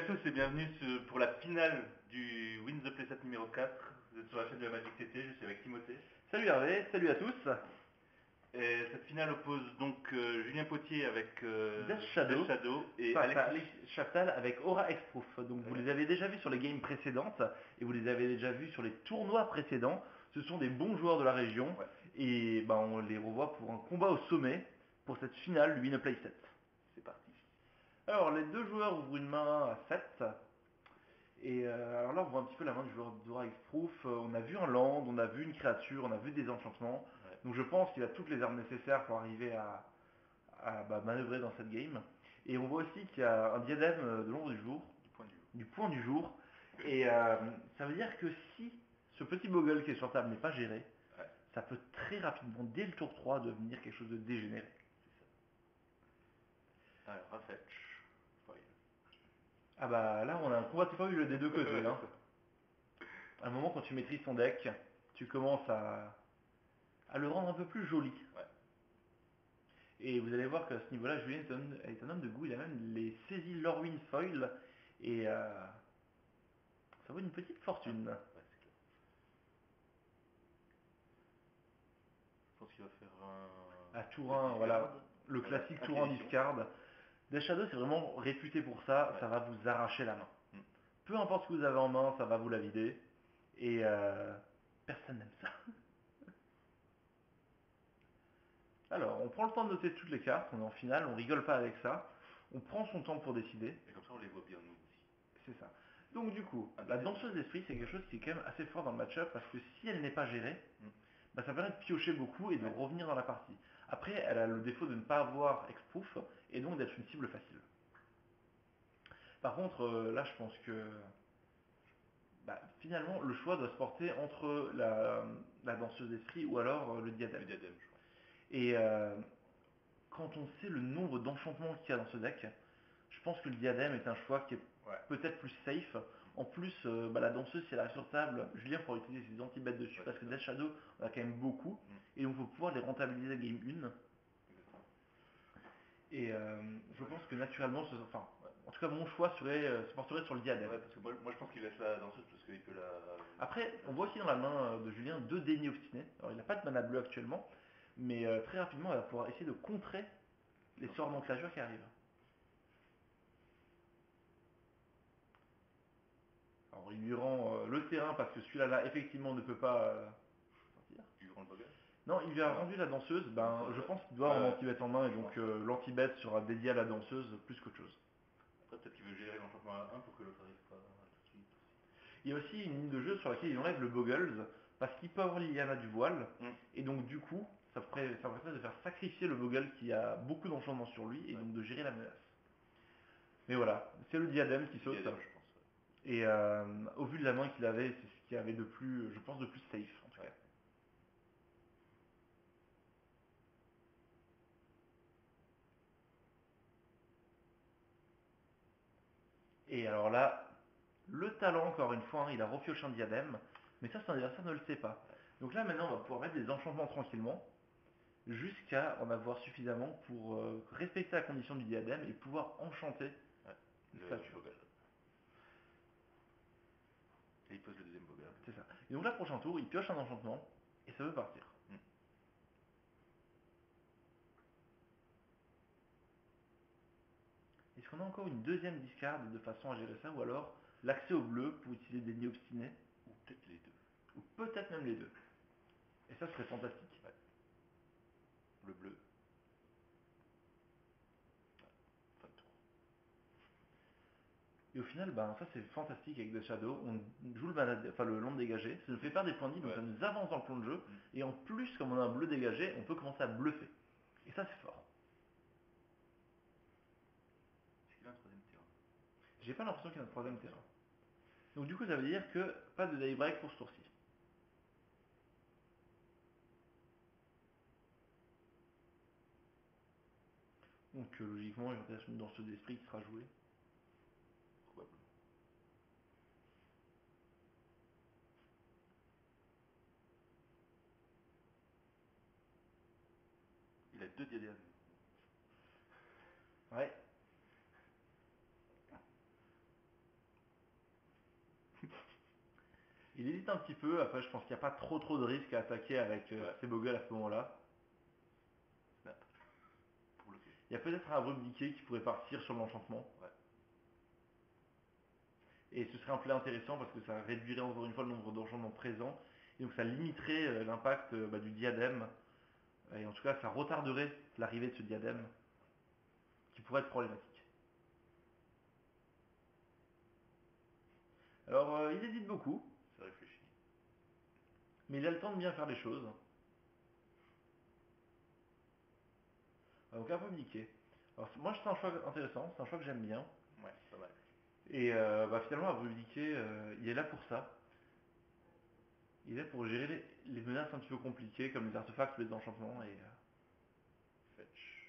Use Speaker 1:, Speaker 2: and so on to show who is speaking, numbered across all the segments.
Speaker 1: tous et bienvenue pour la finale du Win the Playset numéro 4. Vous êtes sur la chaîne de la Magic TT, je suis avec Timothée.
Speaker 2: Salut Hervé, salut à tous.
Speaker 1: Et cette finale oppose donc Julien Potier avec
Speaker 2: Death Shadow
Speaker 1: et
Speaker 2: face à
Speaker 1: Alexis
Speaker 2: Alex Chaftal avec Aura Exproof. Donc vous les avez déjà vus sur les games précédentes et vous les avez déjà vus sur les tournois précédents. Ce sont des bons joueurs de la région et on les revoit pour un combat au sommet pour cette finale du Win a Playset.
Speaker 1: C'est parti.
Speaker 2: Alors les deux joueurs ouvrent une main à 7. Et alors là on voit un petit peu la main du joueur d'Aura Exproof. On a vu un land, on a vu une créature, on a vu des enchantements. Donc je pense qu'il a toutes les armes nécessaires pour arriver à manœuvrer dans cette game. Et on voit aussi qu'il y a un diadème de l'ombre du jour, du point du jour. Et ça veut dire que si ce petit bogle qui est sur table n'est pas géré, ça peut très rapidement, dès le tour 3, devenir quelque chose de dégénéré.
Speaker 1: Alors, un fetch. Foil.
Speaker 2: Ah bah là on a un combat de foil des deux côtés. Hein. À un moment quand tu maîtrises ton deck, tu commences à le rendre un peu plus joli.
Speaker 1: Ouais.
Speaker 2: Et vous allez voir qu'à ce niveau-là, Julien est un homme de goût, il a même les saisies Lorwyn Foil, et ça vaut une petite fortune.
Speaker 1: Ouais, c'est clair. Je pense qu'il va faire un...
Speaker 2: À Tourin, voilà, le classique Tourin discard. Death Shadow, c'est vraiment réputé pour ça, ça va vous arracher la main. Peu importe ce que vous avez en main, ça va vous la vider, et personne n'aime ça. Alors, on prend le temps de noter toutes les cartes, on est en finale, on rigole pas avec ça, on prend son temps pour décider.
Speaker 1: Et comme ça, on les voit bien, nous aussi.
Speaker 2: C'est ça. Donc du coup, la danseuse d'esprit, c'est quelque chose qui est quand même assez fort dans le match-up, parce que si elle n'est pas gérée, ça permet de piocher beaucoup et de revenir dans la partie. Après, elle a le défaut de ne pas avoir Exproof, et donc d'être une cible facile. Par contre, là, je pense que finalement, le choix doit se porter entre la danseuse d'esprit ou alors le diadème.
Speaker 1: Le diadème, je crois.
Speaker 2: Et quand on sait le nombre d'enchantements qu'il y a dans ce deck, je pense que le diadème est un choix qui est peut-être plus safe. En plus, la danseuse, si elle arrive sur table, Julien pourra utiliser ses anti-bêtes dessus parce que Death Shadow, on a quand même beaucoup. Et donc, il faut pouvoir les rentabiliser game 1. Et je pense que naturellement, en tout cas, mon choix se porterait sur le diadème.
Speaker 1: Ouais, parce que moi je pense qu'il laisse la danseuse parce qu'il peut la...
Speaker 2: Après, on voit aussi dans la main de Julien 2 dénis obstinés. Alors, il n'a pas de mana bleu actuellement, mais très rapidement, il va pouvoir essayer de contrer les sorts d'enclageur qui arrivent. Alors il lui rend le terrain parce que celui-là effectivement ne peut pas sortir.
Speaker 1: Il lui rend le bogle ?
Speaker 2: Non, il lui a rendu la danseuse, je pense qu'il doit avoir un anti-bête en main et donc l'anti-bête sera dédié à la danseuse plus qu'autre chose.
Speaker 1: Après peut-être qu'il veut gérer l'enchantement à 1 pour que l'autre n'arrive pas tout de suite.
Speaker 2: Il y a aussi une ligne de jeu sur laquelle il enlève le Boggles parce qu'il peut avoir Liliana du voile et donc du coup ça permet de faire sacrifier le Boggle qui a beaucoup d'enchantements sur lui et donc de gérer la menace. Mais voilà, c'est le diadème qui saute.
Speaker 1: Diadème, je pense.
Speaker 2: Et au vu de la main qu'il avait, c'est ce qu'il y avait de plus, je pense, de plus safe en tout cas. Et alors là, le talent encore une fois, il a repioché un diadème, mais ça son adversaire ne le sait pas. Donc là maintenant on va pouvoir mettre des enchantements tranquillement, jusqu'à en avoir suffisamment pour respecter la condition du diadème et pouvoir enchanter
Speaker 1: le bogle. Et il pose le deuxième bogle.
Speaker 2: C'est ça. Et donc là, prochain tour, il pioche un enchantement et ça veut partir. Est-ce qu'on a encore une deuxième discard de façon à gérer ça, ou alors l'accès au bleu pour utiliser des nids obstinés?
Speaker 1: Ou peut-être les deux.
Speaker 2: Ou peut-être même les deux. Et ça serait fantastique.
Speaker 1: Ouais. Le bleu. Fin de tour.
Speaker 2: Et au final, ça c'est fantastique avec Death Shadow. On joue le land dégagé. Ça nous fait perdre des points de vie, donc ça nous avance dans le plan de jeu. Et en plus, comme on a un bleu dégagé, on peut commencer à bluffer. Et ça c'est fort.
Speaker 1: Est-ce qu'il a un troisième terrain?
Speaker 2: J'ai pas l'impression qu'il y a un troisième terrain. Donc du coup, ça veut dire que pas de daybreak pour ce tour-ci. Donc logiquement, il y aura une danseuse d'esprit qui sera jouée.
Speaker 1: Probablement. Il a 2 diadèmes.
Speaker 2: Ouais. Il hésite un petit peu, après je pense qu'il n'y a pas trop de risques à attaquer avec ces boggles à ce moment-là.
Speaker 1: Snap. Pour le coup.
Speaker 2: Il y a peut-être un Abrupt Decay qui pourrait partir sur l'enchantement.
Speaker 1: Ouais.
Speaker 2: Et ce serait un play intéressant parce que ça réduirait encore une fois le nombre d'enchantements présents. Et donc ça limiterait l'impact du diadème. Et en tout cas ça retarderait l'arrivée de ce diadème qui pourrait être problématique. Alors il hésite beaucoup,
Speaker 1: Ça réfléchit.
Speaker 2: mais il a le temps de bien faire les choses. Donc un peu niqué. Alors moi c'est un choix intéressant, c'est un choix que j'aime bien.
Speaker 1: Ouais, pas mal.
Speaker 2: Et finalement Abrupt Decay, il est là pour ça. Il est là pour gérer les menaces un petit peu compliquées comme les artefacts ou les enchantements. Et
Speaker 1: Fetch.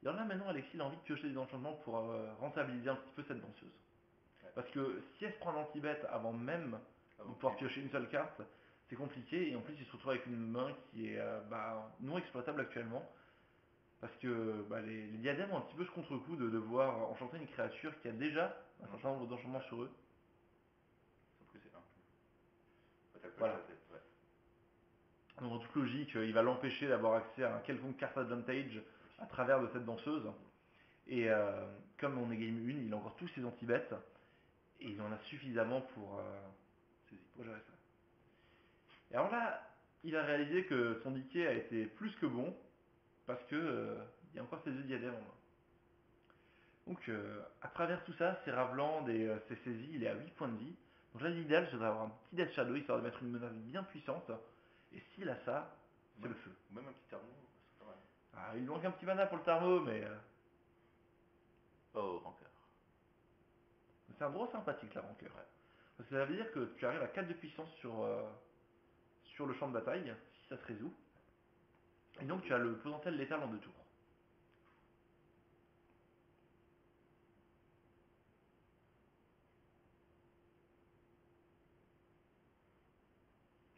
Speaker 2: il y en a maintenant, Alexis, il a envie de piocher des enchantements pour rentabiliser un petit peu cette danseuse.
Speaker 1: Ouais.
Speaker 2: Parce que si elle se prend un anti-bet avant même de pouvoir piocher une seule carte, c'est compliqué. Et en plus, il se retrouve avec une main qui est non exploitable actuellement. Parce que les diadèmes ont un petit peu ce contre-coup de devoir enchanter une créature qui a déjà un certain nombre d'enchantements sur eux.
Speaker 1: Sauf que c'est un. Attaque
Speaker 2: Voilà.
Speaker 1: la tête, ouais.
Speaker 2: Donc en toute logique, il va l'empêcher d'avoir accès à un quelconque carte advantage à travers de cette danseuse. Et comme on est game 1, il a encore tous ses anti-bêtes. Et il en a suffisamment pour gérer ça. Et alors là, il a réalisé que son decay a été plus que bon. Parce que il y a encore ses deux diadèmes en main. Donc à travers tout ça, ses Ravland et ses saisies, il est à 8 points de vie. Donc là l'idéal c'est d'avoir un petit Death Shadow histoire de mettre une menace bien puissante. Et s'il a ça, c'est le feu.
Speaker 1: Ou même un petit thermo, c'est pas mal.
Speaker 2: Ah, il lui manque un petit mana pour le thermo, mais
Speaker 1: Oh, rancœur.
Speaker 2: c'est un draw sympathique la rancœur.
Speaker 1: Ouais.
Speaker 2: Parce que ça veut dire que tu arrives à 4 de puissance sur le champ de bataille, si ça se résout. Et donc tu as le potentiel létal en 2 tours.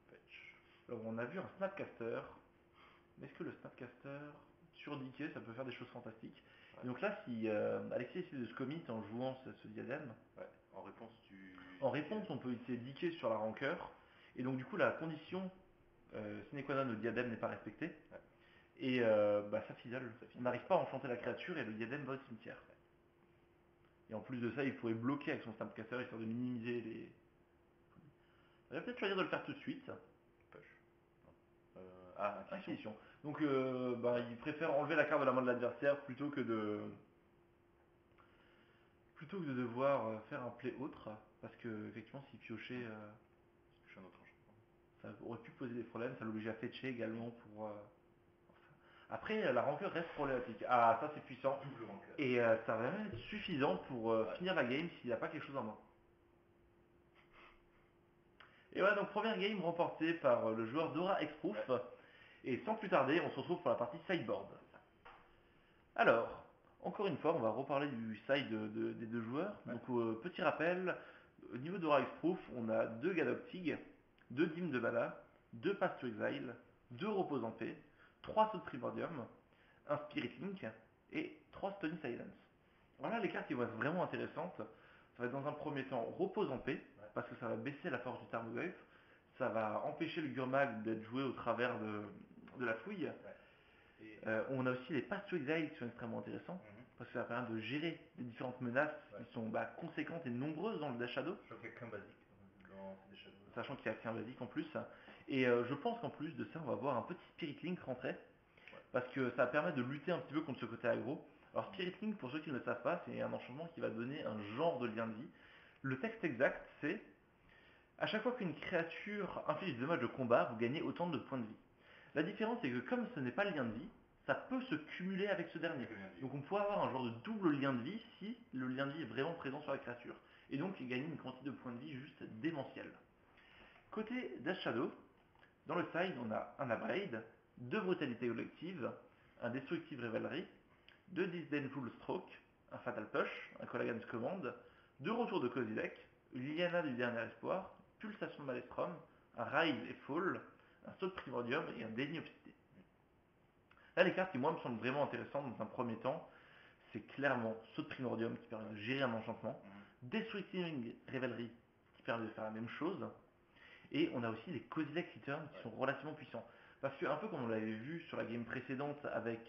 Speaker 1: Fetch.
Speaker 2: Alors on a vu un Snapcaster. Mais est-ce que le Snapcaster sur Decay, ça peut faire des choses fantastiques?
Speaker 1: Ouais.
Speaker 2: Et donc là, si Alexis essaie de se commit en jouant ce diadème,
Speaker 1: Ouais, en réponse
Speaker 2: en réponse, on peut utiliser Decay sur la rancœur. Et donc du coup, la condition sine qua non, le diadème n'est pas respectée.
Speaker 1: Ouais.
Speaker 2: Et ça fisale. On n'arrive pas à enchanter la créature et le diadème va au cimetière.
Speaker 1: Ouais.
Speaker 2: Et en plus de ça, il pourrait bloquer avec son Snapcaster histoire de minimiser les... Il va peut-être choisir de le faire tout de suite.
Speaker 1: Push. Inquisition.
Speaker 2: Donc il préfère enlever la carte de la main de l'adversaire plutôt que de devoir faire un play autre. Parce que effectivement s'il piochait,
Speaker 1: Je suis un autre enchantement.
Speaker 2: ça aurait pu poser des problèmes, ça l'obligeait à fetcher également pour ça. Après la rancœur reste problématique. Ah ça c'est puissant.
Speaker 1: Double rancœur.
Speaker 2: Et ça va même être suffisant pour finir la game s'il n'a pas quelque chose en main. Et voilà, donc première game remportée par le joueur Dora Exproof.
Speaker 1: Ouais.
Speaker 2: Et sans plus tarder, on se retrouve pour la partie sideboard. Alors, encore une fois, on va reparler du side des deux joueurs.
Speaker 1: Ouais.
Speaker 2: Donc petit rappel, au niveau de Dora Exproof, on a 2 Galoptig, 2 Dîmes de Mana, 2 Pass to Exile, 2 Repos en paix, 3 Saut de Primordium, un Spirit Link et 3 Stony Silence. Voilà les cartes qui vont être vraiment intéressantes. Ça va être dans un premier temps Repos en paix, parce que ça va baisser la force du Tarmogoyf. Ça va empêcher le Gurmag d'être joué au travers de la fouille.
Speaker 1: Ouais. Et
Speaker 2: On a aussi les Pass to Exile qui sont extrêmement intéressants, parce que ça permet de gérer les différentes menaces qui sont conséquentes et nombreuses dans le Dash Shadow.
Speaker 1: je crois qu'il n'y a qu'un basique dans ces Shadows.
Speaker 2: Sachant qu'il y a qu'un basique en plus. Et je pense qu'en plus de ça, on va voir un petit Spirit Link rentrer, parce que ça permet de lutter un petit peu contre ce côté aggro. Alors Spirit Link, pour ceux qui ne le savent pas, c'est un enchantement qui va donner un genre de lien de vie. Le texte exact, c'est: à chaque fois qu'une créature inflige des dommages de combat, vous gagnez autant de points de vie. La différence, c'est que comme ce n'est pas le lien de vie, ça peut se cumuler avec ce dernier. Donc on peut avoir un genre de double lien de vie si le lien de vie est vraiment présent sur la créature. Et donc gagner une quantité de points de vie juste démentielle. Côté Dash Shadow, dans le side, on a un Abrade, 2 Brutalité Collective, un Destructive Revelry, 2 Disdainful Stroke, un Fatal Push, un Colagans Command, 2 retours de Kozilek, une Liliana du Dernier Espoir, Pulsation de Malestrom, un Rise et Fall, un Saut de Primordium et un Déni Obsité. Là, les cartes qui, moi, me semblent vraiment intéressantes dans un premier temps, c'est clairement Saut de Primordium qui permet de gérer un enchantement, Destructive Revelry qui permet de faire la même chose, Et on a aussi les Kozilek Return qui sont relativement puissants. Parce que, un peu comme on l'avait vu sur la game précédente avec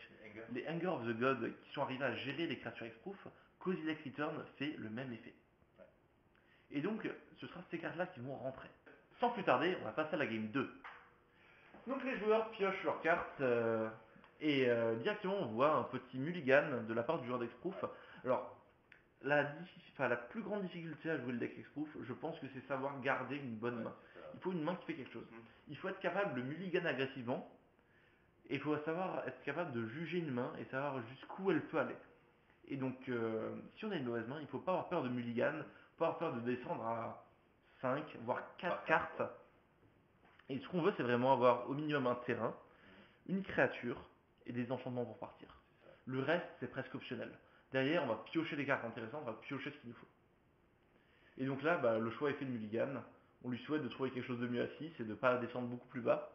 Speaker 2: les Anger of the God qui sont arrivés à gérer les créatures Hexproof, Kozilek Return fait le même effet.
Speaker 1: Ouais.
Speaker 2: Et donc, ce sera ces cartes-là qui vont rentrer. Sans plus tarder, on va passer à la game 2. Donc les joueurs piochent leurs cartes et directement on voit un petit mulligan de la part du joueur d'Hexproof. Alors, la plus grande difficulté à jouer le deck Hexproof, je pense que c'est savoir garder une bonne main. Il faut une main qui fait quelque chose. Il faut être capable de mulligan agressivement. Et il faut savoir être capable de juger une main et savoir jusqu'où elle peut aller. Et donc, si on a une mauvaise main, il ne faut pas avoir peur de mulligan, pas avoir peur de descendre à 5, voire 4 cartes. Et ce qu'on veut, c'est vraiment avoir au minimum un terrain, une créature et des enchantements pour partir. Le reste, c'est presque optionnel. Derrière, on va piocher les cartes intéressantes, on va piocher ce qu'il nous faut. Et donc là, le choix est fait de mulligan. On lui souhaite de trouver quelque chose de mieux à 6 et de ne pas descendre beaucoup plus bas.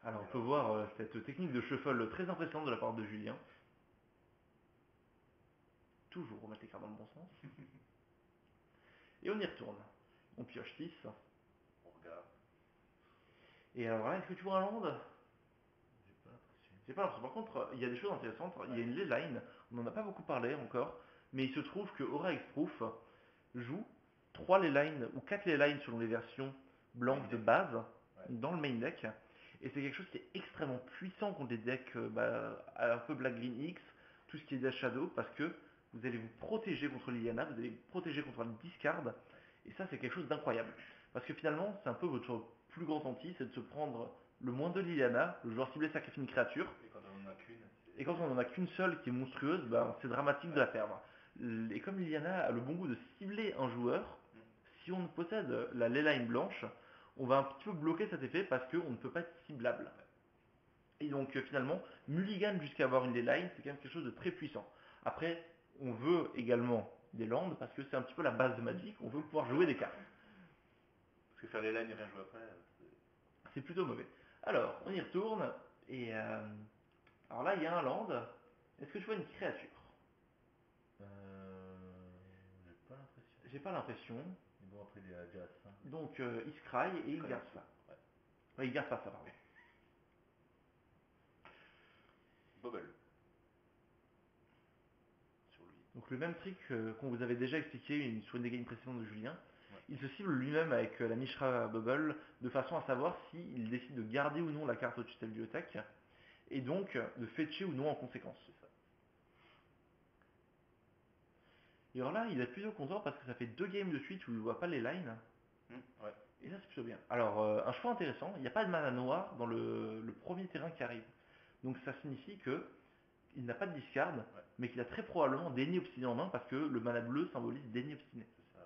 Speaker 2: Alors on peut voir cette technique de shuffle très impressionnante de la part de Julien. Toujours remettre les cartes dans le bon sens. Et on y retourne. On pioche 6.
Speaker 1: On regarde.
Speaker 2: Et alors là, est-ce que tu vois un land?
Speaker 1: J'ai pas l'impression.
Speaker 2: J'ai pas l'impression. Par contre, il y a des choses intéressantes. Il y a une leyline, on n'en a pas beaucoup parlé encore, mais il se trouve que Aura Hexproof joue 3 leylines ou 4 leylines selon les versions blanches de base dans le main deck. Et c'est quelque chose qui est extrêmement puissant contre les decks un peu Black Green X, tout ce qui est Death Shadow, parce que vous allez vous protéger contre Liliana, vous allez vous protéger contre le discard, et ça c'est quelque chose d'incroyable. Parce que finalement, c'est un peu votre plus grand anti, c'est de se prendre le moins de Liliana, le joueur ciblé sacrifie une créature,
Speaker 1: Et quand on en a qu'une.
Speaker 2: et quand on en a qu'une seule qui est monstrueuse, c'est dramatique de la perdre. Et comme Liliana a le bon goût de cibler un joueur, si on possède la leyline blanche, on va un petit peu bloquer cet effet parce qu'on ne peut pas être ciblable. Et donc finalement, mulligan jusqu'à avoir une leyline, c'est quand même quelque chose de très puissant. Après, on veut également des landes parce que c'est un petit peu la base de Magic, on veut pouvoir jouer des cartes.
Speaker 1: Parce que faire les lines et rien jouer après,
Speaker 2: c'est plutôt mauvais. Alors, on y retourne, et alors là, il y a un land. Est-ce que tu vois une créature?
Speaker 1: j'ai pas l'impression.
Speaker 2: J'ai pas l'impression.
Speaker 1: Ils vont après des Adjas.
Speaker 2: Donc, il se craille et il garde ça. Ouais, il garde pas ça, pardon.
Speaker 1: Bobble. Sur lui.
Speaker 2: Donc le même trick qu'on vous avait déjà expliqué sur une des games précédentes de Julien, il se cible lui-même avec la Mishra Bubble de façon à savoir s'il décide de garder ou non la carte au-dessus de sa bibliothèque et donc de fetcher ou non en conséquence. Et alors là, il est plutôt content parce que ça fait 2 games de suite où il ne voit pas les lines.
Speaker 1: Ouais.
Speaker 2: Et ça, c'est plutôt bien. Alors, un choix intéressant, il n'y a pas de mana noir dans le premier terrain qui arrive. Donc ça signifie que il n'a pas de discard, mais qu'il a très probablement Déni Obstiné en main parce que le mana bleu symbolise Déni Obstiné.
Speaker 1: C'est ça,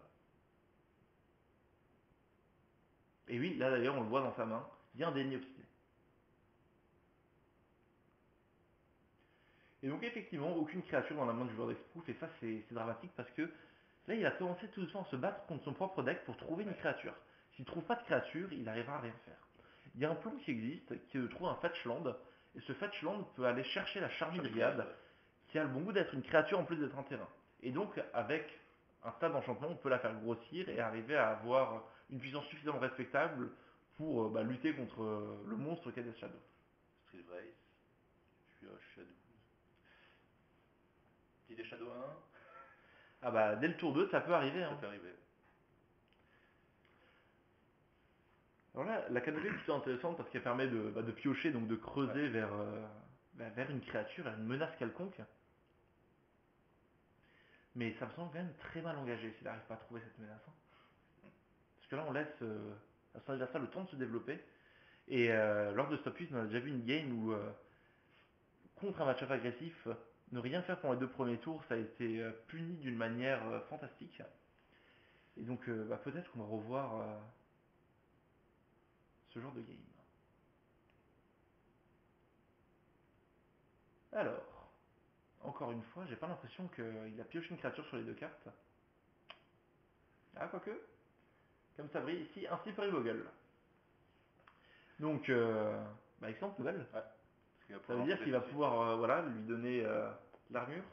Speaker 1: ouais.
Speaker 2: Et oui, là d'ailleurs, on le voit dans sa main, il y a un Déni Obstiné. Et donc effectivement, aucune créature dans la main du joueur d'Hexproof, et ça c'est dramatique parce que là il a commencé tout doucement à se battre contre son propre deck pour trouver une créature. S'il ne trouve pas de créature, il n'arrivera à rien faire. Il y a un plan qui existe, qui est de trouver un Fetchland, et ce Fetchland peut aller chercher la Charmidriade, qui a le bon goût d'être une créature en plus d'être un terrain. Et donc avec un tas d'enchantements, on peut la faire grossir et arriver à avoir une puissance suffisamment respectable pour lutter contre le monstre qu'est Death Shadow.
Speaker 1: Street Race. Pioche Shadow. Petit des Shadow 1.
Speaker 2: Ah bah dès le tour 2, ça peut arriver.
Speaker 1: Ça peut arriver.
Speaker 2: Alors là, la canopée est plutôt intéressante parce qu'elle permet de piocher, donc de creuser vers une créature, vers une menace quelconque. Mais ça me semble quand même très mal engagé s'il n'arrive pas à trouver cette menace. Parce que là, on laisse à son adversaire le temps de se développer. Et lors de Stop 8, on a déjà vu une game où, contre un match-up agressif, ne rien faire pendant les 2 premiers tours, ça a été puni d'une manière fantastique. Et donc, peut-être qu'on va revoir ce genre de game. Alors, encore une fois, j'ai pas l'impression qu'il a pioché une créature sur les 2 cartes. Ah, quoique. Comme ça brille ici, un Slippery Bogle. Donc, excellente nouvelle.
Speaker 1: Ouais.
Speaker 2: Ça veut dire qu'il va pouvoir lui donner l'armure.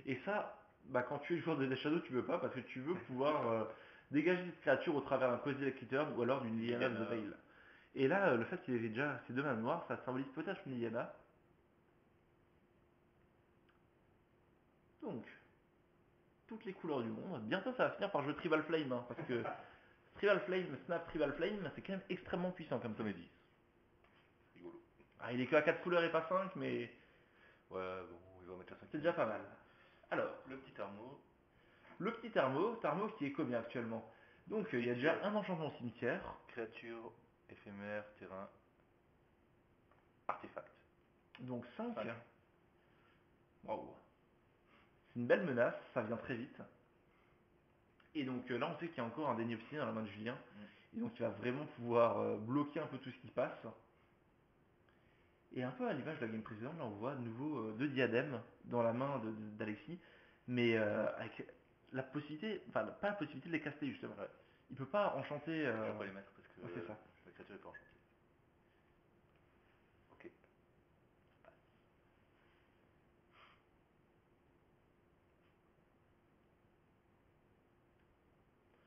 Speaker 2: Et ça, bah, quand tu es joueur de Death Shadow, tu peux pas parce que tu veux pouvoir dégager cette créature au travers d'un Kozilek Return ou alors d'une Liliana of the Veil. Et là, le fait qu'il ait déjà ces deux mains noires, ça symbolise peut-être une Liliana. Donc, toutes les couleurs du monde. Bientôt, ça va finir par jouer Tribal Flame, hein, parce que Tribal Flame, Snap Tribal Flame, c'est quand même extrêmement puissant comme comédie.
Speaker 1: Rigolo.
Speaker 2: Ah, il est que à 4 couleurs et pas 5, mais
Speaker 1: Ouais, bon, il va mettre la 5.
Speaker 2: c'est déjà pas mal. Alors,
Speaker 1: Le petit Armo.
Speaker 2: le petit Tarmo qui est combien actuellement? Donc, il y a déjà un enchantement cimetière.
Speaker 1: Créature, éphémère, terrain, artefact.
Speaker 2: Donc 5.
Speaker 1: 5.
Speaker 2: Waouh. C'est une belle menace, ça vient très vite. Et donc là, on sait qu'il y a encore un déni obstiné dans la main de Julien. Et donc, il va vraiment pouvoir bloquer un peu tout ce qui passe. Et un peu à l'image de la game précédente, là, on voit de nouveau deux diadèmes dans la main d'Alexis. Mais avec la possibilité, enfin, pas la possibilité de les caster justement.
Speaker 1: Ouais.
Speaker 2: Il peut pas enchanter.
Speaker 1: Je vais pas les mettre parce que
Speaker 2: ouais, c'est ça.
Speaker 1: la créature est pas enchantée. Ok.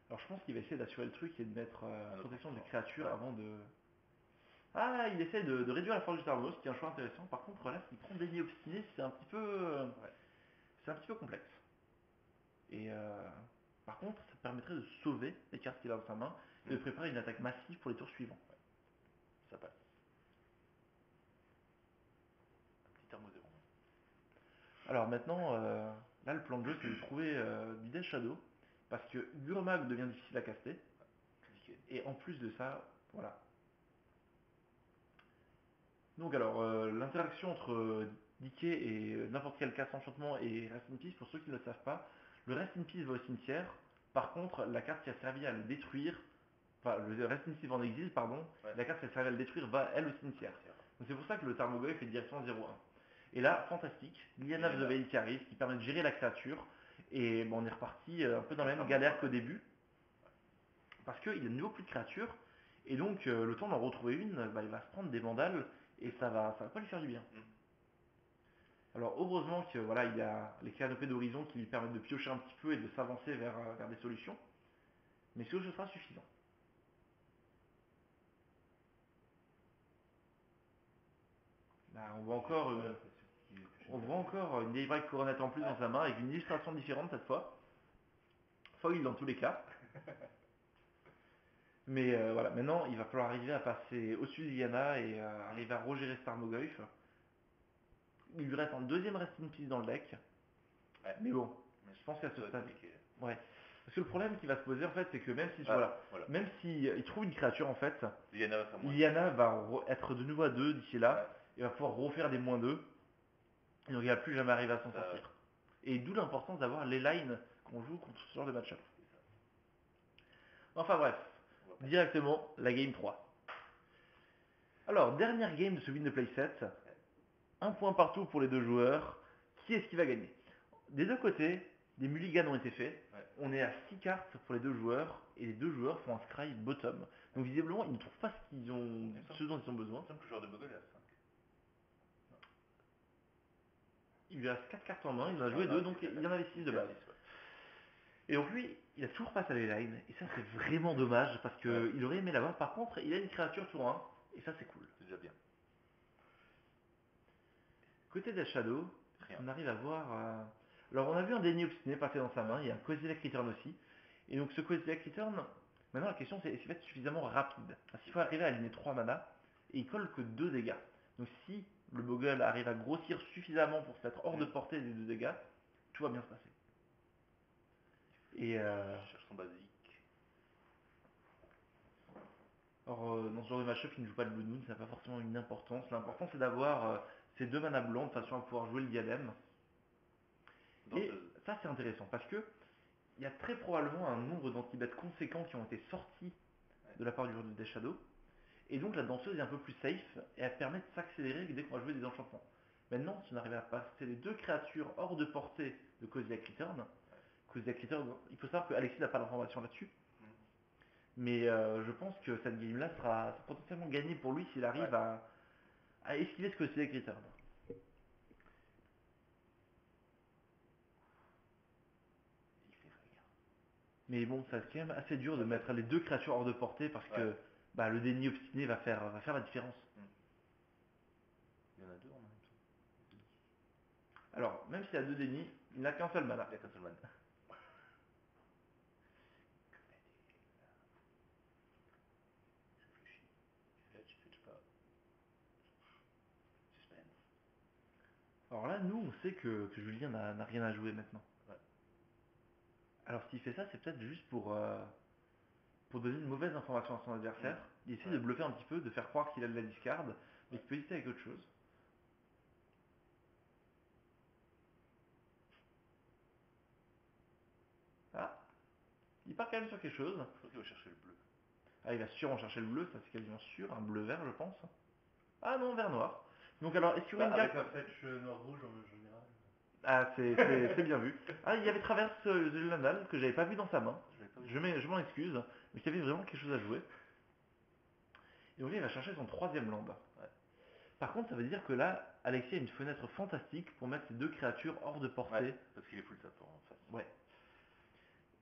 Speaker 2: Alors je pense qu'il va essayer d'assurer le truc et de mettre protection des créatures
Speaker 1: Ouais.
Speaker 2: avant de. Ah, il essaie de réduire la force du Tarmos, ce qui est un choix intéressant. Par contre, là, s'il prend déni obstiné, c'est un petit peu,
Speaker 1: Ouais.
Speaker 2: c'est un petit peu complexe. Et par contre, ça permettrait de sauver les cartes qu'il a dans sa main et de préparer une attaque massive pour les tours suivants.
Speaker 1: Ça passe. Un petit Armo 0.
Speaker 2: Alors maintenant, là, le plan de jeu, c'est de trouver du Death Shadow parce que Gurmag devient difficile à caster. Et en plus de ça, voilà. Donc alors, l'interaction entre Decay et n'importe quelle carte enchantement et Rest in Peace, pour ceux qui ne le savent pas, le Rest in Peace va au cimetière. Par contre, la carte qui a servi à le détruire, enfin le Rest in Peace va en exil, pardon,
Speaker 1: Ouais.
Speaker 2: la carte qui a servi à le détruire va elle au cimetière. Donc c'est pour ça que le Tarmogoyf fait direction 0-1. Et là, fantastique, Liliana of the Veil qui arrive, qui permet de gérer la créature. Et bon, on est reparti un peu dans la même galère qu'au début. Parce qu'il y a de nouveau plus de créatures. Et donc, le temps d'en retrouver une, bah, il va se prendre des mandales. Et ça va pas lui faire du bien. Alors, heureusement que voilà, il y a les canopées d'horizon qui lui permettent de piocher un petit peu et de s'avancer vers des solutions. Mais ce sera suffisant. Là, on voit encore une vieille braque coronette en plus dans sa main avec une illustration différente cette fois. Foil dans tous les cas. Mais voilà, maintenant il va falloir arriver à passer au-dessus d'Iliana et arriver à regérer Starmogoyf. Il lui reste un deuxième Rest in Peace dans le deck.
Speaker 1: Ouais.
Speaker 2: Mais bon, je pense qu'à ce stade.
Speaker 1: Compliqué.
Speaker 2: Ouais. Parce que le problème qui va se poser en fait, c'est que même si même si il trouve une créature en fait, Liliana va être de nouveau à 2 d'ici là,
Speaker 1: Ouais.
Speaker 2: et va pouvoir refaire des -2. Et donc il va plus jamais arriver à s'en sortir. Et d'où l'importance d'avoir les lines qu'on joue contre ce genre de match-up. Enfin bref, directement la game 3. Alors, dernière game de ce win de playset. Un point partout pour les deux joueurs. Qui est-ce qui va gagner? Des deux côtés, des mulligans ont été faits.
Speaker 1: Ouais.
Speaker 2: On est à 6 cartes pour les deux joueurs. Et les deux joueurs font un scry bottom. Donc visiblement, ils ne trouvent pas ce dont ils ont besoin.
Speaker 1: Il semble que le joueur de Bogle est à 5.
Speaker 2: Il lui reste 4 cartes en main, il en a joué 2, donc il y en avait 6 de base. Et donc lui, il a toujours pas sa line. Et ça, c'est vraiment dommage parce qu'il aurait aimé l'avoir. Par contre, il a une créature tour 1. Et ça, c'est cool.
Speaker 1: C'est déjà bien.
Speaker 2: Côté Death Shadow, on arrive à voir. Alors, on a vu un déni obstiné passer dans sa main. Il y a un Kozilek Return aussi. Et donc, ce Kozilek Return, maintenant la question c'est est-ce qu'il va être suffisamment rapide? Parce qu'il faut arriver à aligner 3 mana. Et il colle que 2 dégâts. Donc, si le Bogle arrive à grossir suffisamment pour se mettre hors de portée des 2 dégâts, tout va bien se passer. Et
Speaker 1: je cherche son basique.
Speaker 2: Alors, dans ce genre de match-up, qui ne joue pas de Blue Moon, ça n'a pas forcément une importance. L'important, c'est d'avoir ces 2 mana blancs de façon à pouvoir jouer le diadème. Et ça, c'est intéressant parce que il y a très probablement un nombre d'antibêtes conséquents qui ont été sortis de la part du joueur de Death Shadow. Et donc, la danseuse est un peu plus safe et elle permet de s'accélérer dès qu'on va jouer des enchantements. Maintenant, si on arrive à passer les 2 créatures hors de portée de Kozilek Return, il faut savoir que Alexis n'a pas d'information là-dessus. Mais je pense que cette game-là sera potentiellement gagnée pour lui s'il arrive à esquiver ce Kozilek Return. Mais bon, ça va être quand même assez dur de mettre les deux créatures hors de portée parce que
Speaker 1: Ouais.
Speaker 2: bah, le déni obstiné va faire la différence.
Speaker 1: Il y en a deux en même temps.
Speaker 2: Alors, même s'il y a deux dénis, il n'a qu'un seul mana.
Speaker 1: Il y a qu'un seul man. Réfléchis. Fetch pas. Suspense.
Speaker 2: Alors là, nous, on sait que Julien n'a rien à jouer maintenant.
Speaker 1: Ouais.
Speaker 2: Alors s'il fait ça, c'est peut-être juste pour donner une mauvaise information à son adversaire. Il essaie de
Speaker 1: Ouais.
Speaker 2: bluffer un petit peu, de faire croire qu'il a de la discard, mais qu'il peut hésiter avec autre chose. Ah, il part quand même sur quelque chose.
Speaker 1: Je crois qu'il va chercher le bleu.
Speaker 2: Ah, il va sûrement chercher le bleu, ça c'est quasiment sûr, un bleu-vert je pense. Ah non, vert-noir. Donc alors, est-ce qu'il y aurait une
Speaker 1: Avec
Speaker 2: carte...
Speaker 1: un fetch noir-rouge en général.
Speaker 2: Ah, c'est bien vu. Ah, il y avait Traverse The Landal que j'avais pas vu dans sa main.
Speaker 1: Je l'avais pas vu.
Speaker 2: Je m'en excuse, mais qu'il y avait vraiment quelque chose à jouer. Et donc là, il va chercher son troisième land.
Speaker 1: Ouais.
Speaker 2: Par contre, ça veut dire que là, Alexis a une fenêtre fantastique pour mettre ces deux créatures hors de portée.
Speaker 1: Ouais, parce qu'il est full sapin en face.
Speaker 2: Ouais.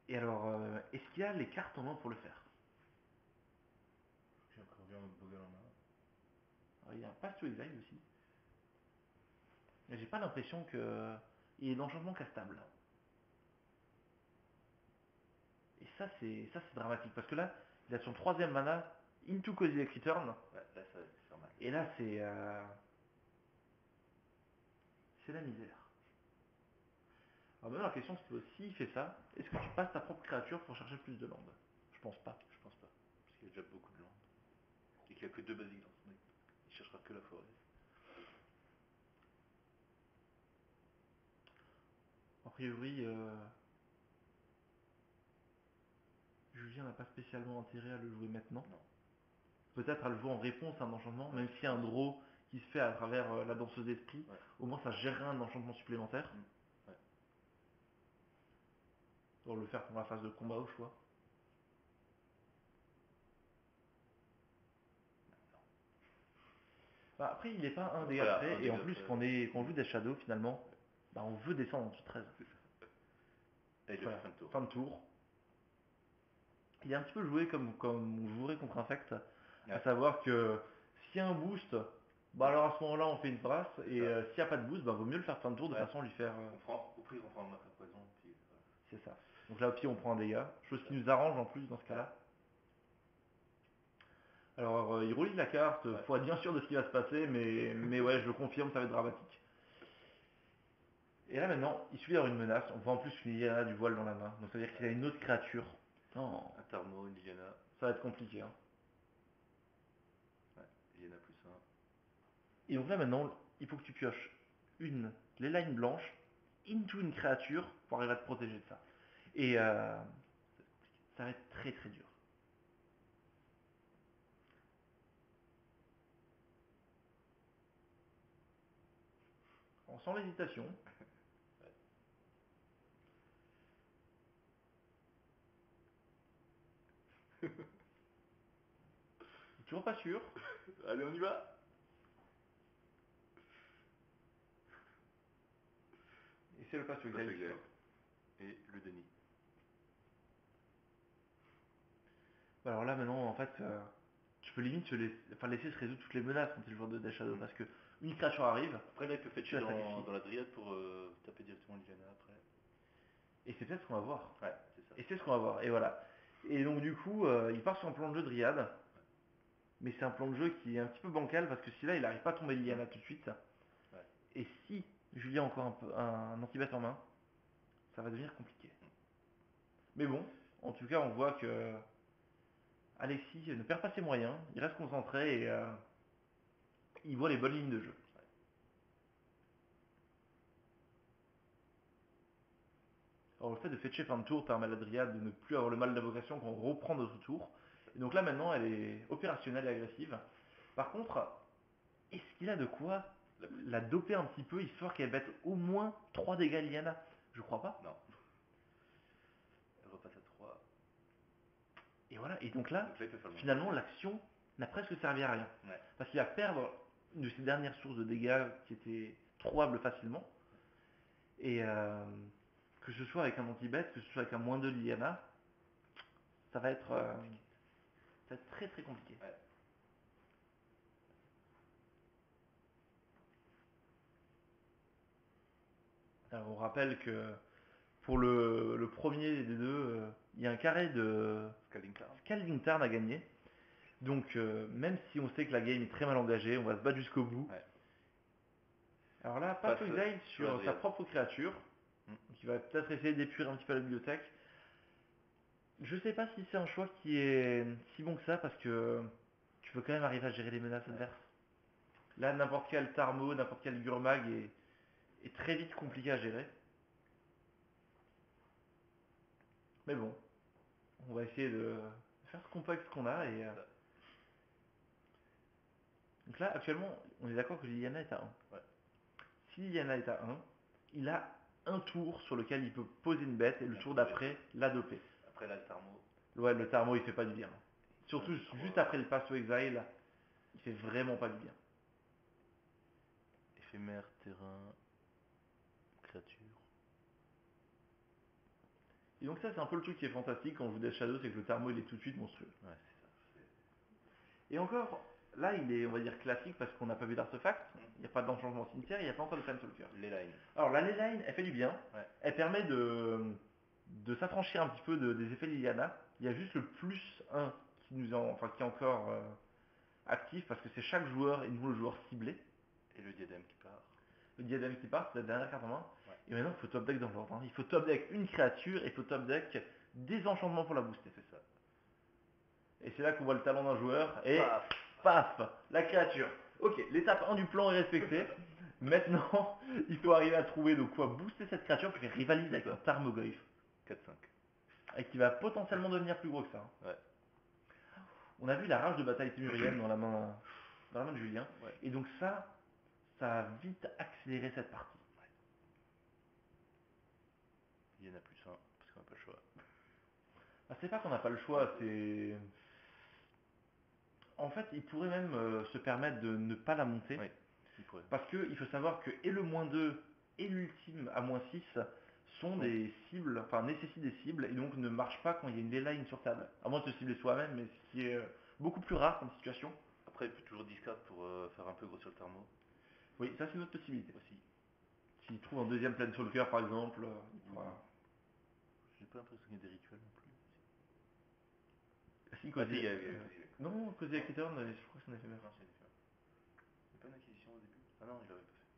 Speaker 2: Et alors, est-ce qu'il y a les cartes en main pour le faire?
Speaker 1: J'ai encore vu un Bogal en main.
Speaker 2: Alors, il y a un Pass to Exile aussi. Mais j'ai pas l'impression que il est d'enchantement castable. Et ça c'est dramatique parce que là, il a son troisième mana into Cosmic Return.
Speaker 1: Ouais, là ça va faire mal.
Speaker 2: Et là, c'est la misère. Alors maintenant, la question c'est que s'il fait ça, est-ce que tu passes ta propre créature pour chercher plus de land? Je pense pas.
Speaker 1: Je pense pas. Parce qu'il y a déjà beaucoup de landes. Et qu'il n'y a que deux basiques dans son deck. Il cherchera que la forêt.
Speaker 2: A priori, Julien n'a pas spécialement intérêt à le jouer maintenant.
Speaker 1: Non.
Speaker 2: Peut-être à le jouer en réponse à un enchantement,
Speaker 1: Ouais,
Speaker 2: même s'il y a un draw qui se fait à travers la danseuse d'esprit,
Speaker 1: Ouais.
Speaker 2: au moins ça gérera un enchantement supplémentaire.
Speaker 1: Ouais.
Speaker 2: Pour le faire pour la phase de combat au choix. Bah, après, il n'est pas un dégât
Speaker 1: Voilà,
Speaker 2: près,
Speaker 1: un
Speaker 2: et en
Speaker 1: dégât
Speaker 2: plus,
Speaker 1: près.
Speaker 2: quand on joue des shadows, finalement, bah, on veut descendre en dessous de 13.
Speaker 1: C'est ça. Et il le
Speaker 2: Voilà,
Speaker 1: fait fin de tour.
Speaker 2: fin de tour. Il est un petit peu joué comme on jouerait contre Infect, à
Speaker 1: Ouais.
Speaker 2: savoir que s'il y a un boost, bah alors à ce moment-là on fait une brasse, et
Speaker 1: C'est ça.
Speaker 2: s'il n'y a pas de boost, bah vaut mieux le faire fin de tour de
Speaker 1: Ouais.
Speaker 2: façon à lui faire...
Speaker 1: On prend, au prix, on prend un maître à poison. Puis, voilà.
Speaker 2: c'est ça. Donc là au pied on prend un dégât, chose
Speaker 1: C'est
Speaker 2: qui
Speaker 1: ça.
Speaker 2: nous arrange en plus dans ce cas-là. Alors il relit la carte,
Speaker 1: Ouais.
Speaker 2: faut être bien sûr de ce qui va se passer, mais ouais je le confirme, ça va être dramatique. Et là maintenant, il suffit d'avoir une menace, on voit en plus qu'il y a du voile dans la main, donc ça veut dire qu'il a une autre créature. Non,
Speaker 1: Un Tarmo, une Liliana.
Speaker 2: ça va être compliqué. Hein.
Speaker 1: Ouais. Liliana plus 1.
Speaker 2: Et donc là maintenant, il faut que tu pioches les lines blanches into une créature pour arriver à te protéger de ça. Et ça va être très très dur. On sent l'hésitation. Toujours pas sûr.
Speaker 1: Allez, on y va.
Speaker 2: Et c'est le pass
Speaker 1: Pass
Speaker 2: exile.
Speaker 1: exile. Et le déni.
Speaker 2: Alors là maintenant, en fait, tu peux limite laisser se résoudre toutes les menaces quand tu es le joueur de Death Shadow, parce que une créature arrive,
Speaker 1: Après, là, il peut
Speaker 2: tu
Speaker 1: fetcher
Speaker 2: la sacrifies.
Speaker 1: dans la dryade pour taper directement Liliana après.
Speaker 2: Et c'est peut-être ce qu'on va voir.
Speaker 1: Ouais, c'est ça.
Speaker 2: Et c'est ce qu'on va voir. Et voilà. Et donc du coup, il part sur un plan de jeu de Dryade. Mais c'est un plan de jeu qui est un petit peu bancal parce que si là il n'arrive pas à tomber Liliana tout de suite,
Speaker 1: Ouais.
Speaker 2: et si Julien a encore un anti-bet en main, ça va devenir compliqué. Mais bon, en tout cas on voit que Alexis ne perd pas ses moyens, il reste concentré et il voit les bonnes lignes de jeu. Alors le fait de fetcher fin de tour permet à la Dryade de ne plus avoir le mal d'invocation quand on reprend notre tour. Et donc là maintenant elle est opérationnelle et agressive. Par contre, est-ce qu'il a de quoi la doper un petit peu histoire qu'elle mette au moins 3 dégâts à Liliana? Je crois pas.
Speaker 1: Non. Elle repasse à 3.
Speaker 2: Et voilà, et donc là,
Speaker 1: Donc là, il peut faire le
Speaker 2: finalement l'action n'a presque servi à rien.
Speaker 1: Ouais.
Speaker 2: Parce qu'il va perdre une de ses dernières sources de dégâts qui était trouvable facilement. Et que ce soit avec un anti-bet, que ce soit avec un moins 2 Liliana, ça va être très très compliqué.
Speaker 1: Ouais.
Speaker 2: Alors, on rappelle que pour le premier des deux, il y a un carré de Scalding Tarn à gagner. Donc même si on sait que la game est très mal engagée, on va se battre jusqu'au bout.
Speaker 1: Ouais.
Speaker 2: Alors là,
Speaker 1: Passe
Speaker 2: Path to Exile sur sa
Speaker 1: Adrian.
Speaker 2: propre créature, qui va peut-être essayer d'épurer un petit peu la bibliothèque. Je sais pas si c'est un choix qui est si bon que ça, parce que tu peux quand même arriver à gérer les menaces adverses. Là, n'importe quel Tarmo, n'importe quel Gurmag est très vite compliqué à gérer. Mais bon, on va essayer de faire ce qu'on peut avec ce qu'on a. Donc là, actuellement, on est d'accord que Liliana est à 1.
Speaker 1: Ouais.
Speaker 2: Si Liliana est à 1, il a un tour sur lequel il peut poser une bête et le tour d'après la doper.
Speaker 1: Après là, le Tarmo.
Speaker 2: Ouais, le Tarmo il fait pas du bien. Surtout juste après le Path to Exile, il fait vraiment pas du bien.
Speaker 1: Éphémère, terrain, créature.
Speaker 2: Et donc ça c'est un peu le truc qui est fantastique quand on joue Death Shadow, c'est que le Tarmo il est tout de suite monstrueux.
Speaker 1: Ouais, c'est ça.
Speaker 2: Et encore, là il est on va dire classique parce qu'on n'a pas vu d'artefact, il n'y a pas d'enchangement cimetière, il n'y a pas encore de Planeswalker.
Speaker 1: Les lines.
Speaker 2: Alors la Leyline elle fait du bien,
Speaker 1: Ouais.
Speaker 2: elle permet de s'affranchir un petit peu des effets Liliana. Il y a juste le +1 qui est encore actif parce que c'est chaque joueur et nous le joueur ciblé.
Speaker 1: Et le diadème qui part.
Speaker 2: Le diadème qui part, c'est la dernière carte en main.
Speaker 1: Ouais.
Speaker 2: Et maintenant il faut top deck dans l'ordre. Il faut top deck une créature et il faut top deck des enchantements pour la booster.
Speaker 1: C'est ça.
Speaker 2: Et c'est là qu'on voit le talent d'un joueur et
Speaker 1: Paf.
Speaker 2: paf, la créature. Ok, l'étape 1 du plan est respectée. Maintenant, il faut arriver à trouver de quoi booster cette créature qui rivalise avec un Tarmogoyf.
Speaker 1: 4-5.
Speaker 2: Et qui va potentiellement devenir plus gros que ça.
Speaker 1: Ouais.
Speaker 2: On a vu la rage de bataille témurienne dans la main de Julien.
Speaker 1: Ouais.
Speaker 2: Et donc ça a vite accéléré cette partie.
Speaker 1: Il y en a plus un, parce qu'on n'a pas le choix.
Speaker 2: Ah, c'est pas qu'on n'a pas le choix, c'est... En fait, il pourrait même se permettre de ne pas la monter.
Speaker 1: Oui, il pourrait.
Speaker 2: Parce qu'il faut savoir que et le -2 et l'ultime à -6 sont des cibles, enfin nécessitent des cibles, et donc ne marchent pas quand il y a une leyline sur table. À moins de se cibler soi-même, mais ce qui est beaucoup plus rare comme situation.
Speaker 1: Après, il peut toujours discard pour faire un peu gros sur le Tarmo.
Speaker 2: Oui, ça c'est une autre possibilité.
Speaker 1: Aussi.
Speaker 2: S'il trouve un deuxième Planeswalker par exemple, il pourra...
Speaker 1: J'ai pas l'impression qu'il y ait des rituels non plus.
Speaker 2: Si,
Speaker 1: Ah, si, il y a-
Speaker 2: Non, Cozy Return, je crois que c'est un éphémère.
Speaker 1: Non, c'est différent. Il n'y a pas une acquisition au début. Ah non, il l'avait pas fait.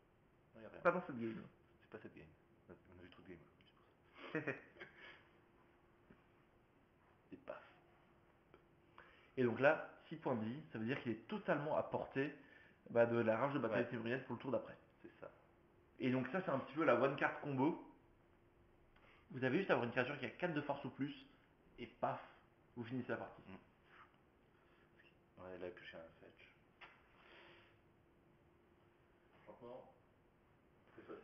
Speaker 1: Non, il n'y a rien.
Speaker 2: Pas dans cette game.
Speaker 1: C'est pas cette game. On a vu trop de games aujourd'hui, c'est pour ça. Et paf.
Speaker 2: Et donc là, 6 points de vie, ça veut dire qu'il est totalement à portée de la rage de bataille témurienne pour le tour d'après.
Speaker 1: C'est ça.
Speaker 2: Et donc ça c'est un petit peu la one card combo. Vous avez juste à avoir une créature qui a 4 de force ou plus, et paf, vous finissez la partie.
Speaker 1: Ouais, là, il peut chercher un fetch. Franchement,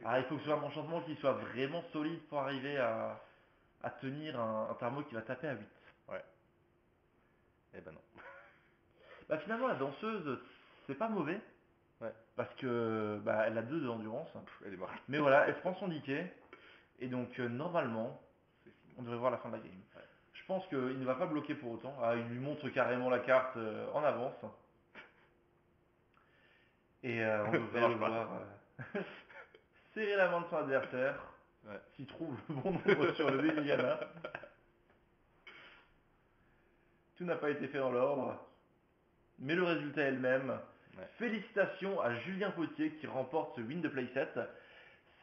Speaker 2: Il faut que ce soit un enchantement qui soit vraiment solide pour arriver à tenir un Tarmo qui va taper à 8.
Speaker 1: Ouais. Eh ben non.
Speaker 2: Finalement la danseuse, c'est pas mauvais.
Speaker 1: Ouais.
Speaker 2: Parce que elle a 2 de endurance.
Speaker 1: Elle est morte.
Speaker 2: Mais voilà, elle prend son decay. Et donc normalement, on devrait voir la fin de la game.
Speaker 1: Ouais.
Speaker 2: Je pense qu'il ne va pas bloquer pour autant. Il lui montre carrément la carte en avance. Et on devrait le voir serrer la main de son adversaire.
Speaker 1: Ouais.
Speaker 2: S'il trouve le bon nombre sur le dé Liliana. Tout n'a pas été fait dans l'ordre. Mais le résultat est le même.
Speaker 1: Ouais.
Speaker 2: Félicitations à Julien Potier qui remporte ce win de playset.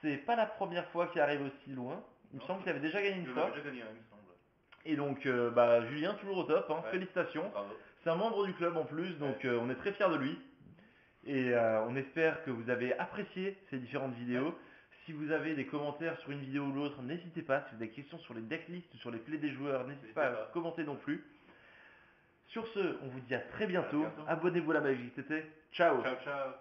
Speaker 2: C'est pas la première fois qu'il arrive aussi loin. Il me semble qu'il avait déjà gagné une fois.
Speaker 1: Déjà gagné, il me semble.
Speaker 2: Et donc Julien toujours au top, hein.
Speaker 1: Ouais.
Speaker 2: Félicitations.
Speaker 1: Bravo.
Speaker 2: C'est un membre du club en plus, donc on est très fiers de lui. Et on espère que vous avez apprécié ces différentes vidéos.
Speaker 1: Ouais.
Speaker 2: Si vous avez des commentaires sur une vidéo ou l'autre, n'hésitez pas. Si vous avez des questions sur les decklists, sur les plays des joueurs, n'hésitez pas à commenter non plus. Sur ce, on vous dit à très bientôt. Abonnez-vous à la Magic TT. Ciao.
Speaker 1: Ciao, ciao.